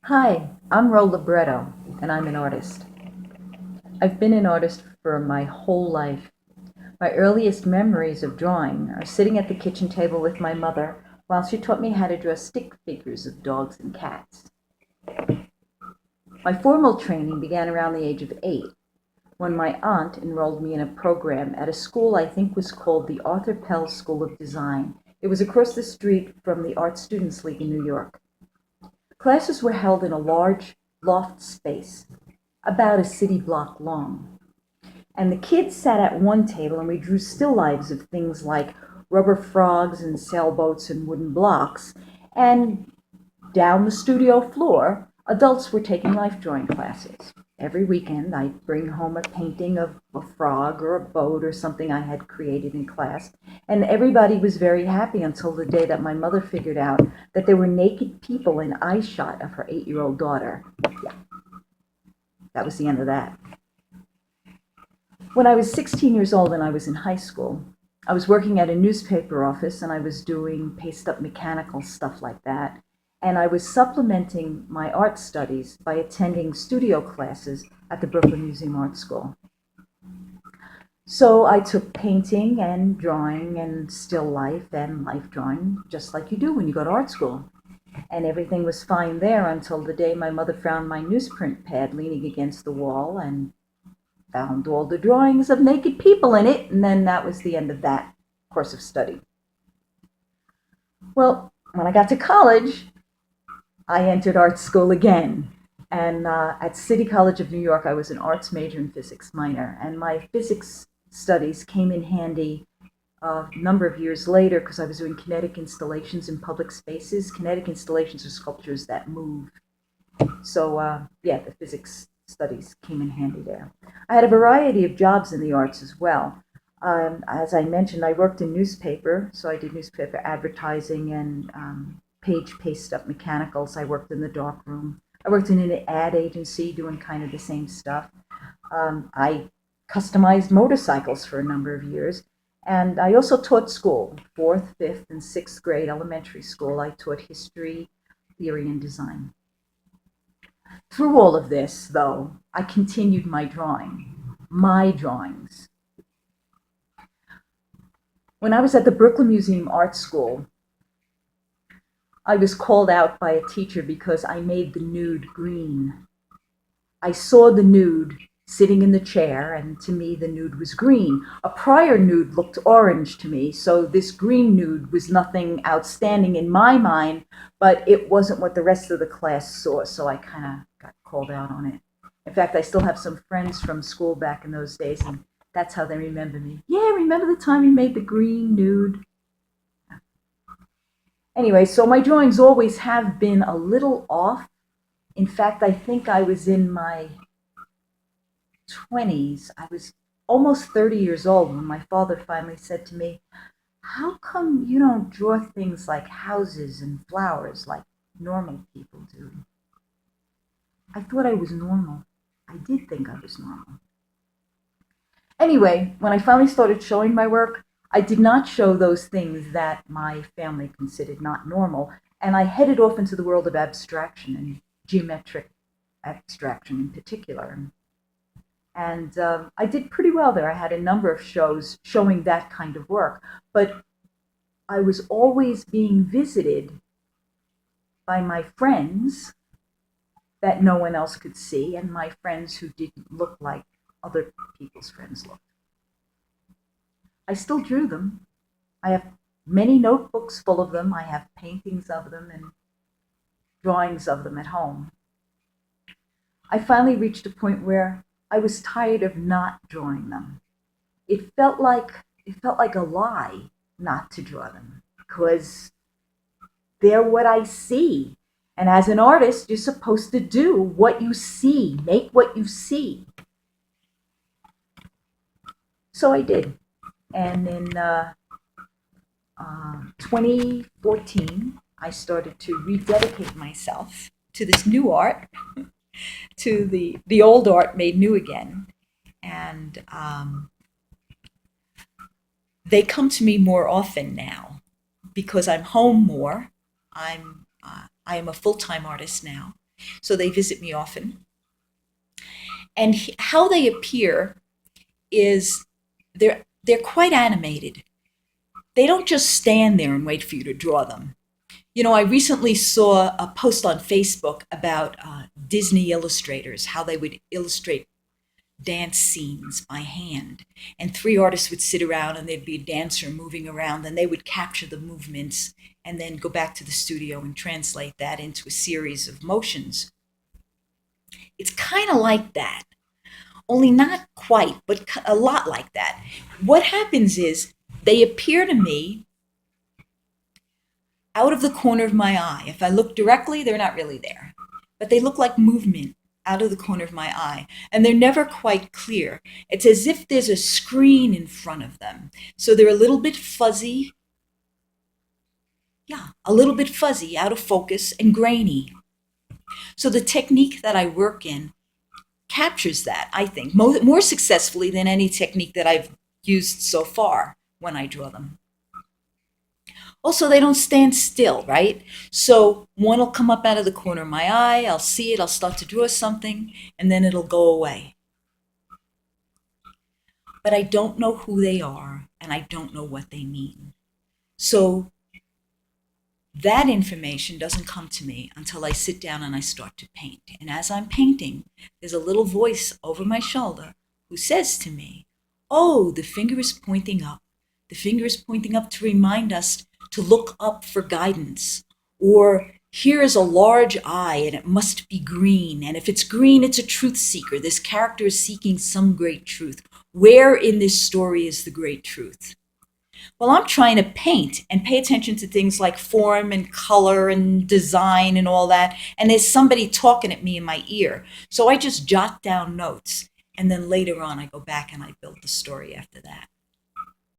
Hi, I'm Ro Libretto, and I'm an artist. I've been an artist for my whole life. My earliest memories of drawing are sitting at the kitchen table with my mother while she taught me how to draw stick figures of dogs and cats. My formal training began around the age of 8 when my aunt enrolled me in a program at a school I think was called the Arthur Pell School of Design. It was across the street from the Art Students League in New York. Classes were held in a large loft space, about a city block long. And the kids sat at one table and we drew still lifes of things like rubber frogs and sailboats and wooden blocks. And down the studio floor, adults were taking life drawing classes. Every weekend, I'd bring home a painting of a frog or a boat or something I had created in class, and everybody was very happy until the day that my mother figured out that there were naked people in eyeshot of her 8-year-old daughter. Yeah, that was the end of that. When I was 16 years old and I was in high school, I was working at a newspaper office and I was doing paste up mechanical stuff like that. And I was supplementing my art studies by attending studio classes at the Brooklyn Museum Art School. So I took painting and drawing and still life and life drawing, just like you do when you go to art school. And everything was fine there until the day my mother found my newsprint pad leaning against the wall and found all the drawings of naked people in it, and then that was the end of that course of study. Well, when I got to college, I entered art school again. And at City College of New York, I was an arts major and physics minor. And my physics studies came in handy a number of years later because I was doing kinetic installations in public spaces. Kinetic installations are sculptures that move. So, yeah, the physics studies came in handy there. I had a variety of jobs in the arts as well. As I mentioned, I worked in newspaper, so I did newspaper advertising and page paste up mechanicals. I worked in the dark room. I worked in an ad agency doing kind of the same stuff. I customized motorcycles for a number of years. And I also taught school, fourth, fifth, and sixth grade elementary school. I taught history, theory, and design. Through all of this, though, I continued my drawings. When I was at the Brooklyn Museum Art School, I was called out by a teacher because I made the nude green. I saw the nude sitting in the chair, and to me, the nude was green. A prior nude looked orange to me, so this green nude was nothing outstanding in my mind, but it wasn't what the rest of the class saw, so I kind of got called out on it. In fact, I still have some friends from school back in those days, and that's how they remember me. Yeah, remember the time you made the green nude? Anyway, so my drawings always have been a little off. In fact, I think I was in my 20s. I was almost 30 years old when my father finally said to me, "How come you don't draw things like houses and flowers like normal people do?" I thought I was normal. I did think I was normal. Anyway, when I finally started showing my work, I did not show those things that my family considered not normal, and I headed off into the world of abstraction and geometric abstraction in particular. And I did pretty well there. I had a number of shows showing that kind of work, but I was always being visited by my friends that no one else could see, and my friends who didn't look like other people's friends looked. I still drew them. I have many notebooks full of them. I have paintings of them and drawings of them at home. I finally reached a point where I was tired of not drawing them. It felt like a lie not to draw them because they're what I see. And as an artist, you're supposed to do what you see, make what you see. So I did. And in 2014, I started to rededicate myself to this new art, to the old art made new again. And they come to me more often now because I'm home more. I am a full time artist now, So they visit me often. And how they appear is they're quite animated. They don't just stand there and wait for you to draw them. You know, I recently saw a post on Facebook about Disney illustrators, how they would illustrate dance scenes by hand. And three artists would sit around and there'd be a dancer moving around and they would capture the movements and then go back to the studio and translate that into a series of motions. It's kind of like that, only not quite, but a lot like that. What happens is they appear to me out of the corner of my eye. If I look directly, they're not really there, but they look like movement out of the corner of my eye, and they're never quite clear. It's as if there's a screen in front of them. So they're a little bit fuzzy. Yeah, a little bit fuzzy, out of focus, and grainy. So the technique that I work in captures that, I think, more successfully than any technique that I've used so far when I draw them. Also, they don't stand still, right? So one will come up out of the corner of my eye, I'll see it, I'll start to draw something, and then it'll go away. But I don't know who they are, and I don't know what they mean. So that information doesn't come to me until I sit down and I start to paint. And as I'm painting, there's a little voice over my shoulder who says to me, "Oh, the finger is pointing up. The finger is pointing up to remind us to look up for guidance." Or, "Here is a large eye and it must be green. And if it's green, it's a truth seeker. This character is seeking some great truth. Where in this story is the great truth?" Well, I'm trying to paint and pay attention to things like form and color and design and all that. And there's somebody talking at me in my ear. So I just jot down notes. And then later on, I go back and I build the story after that.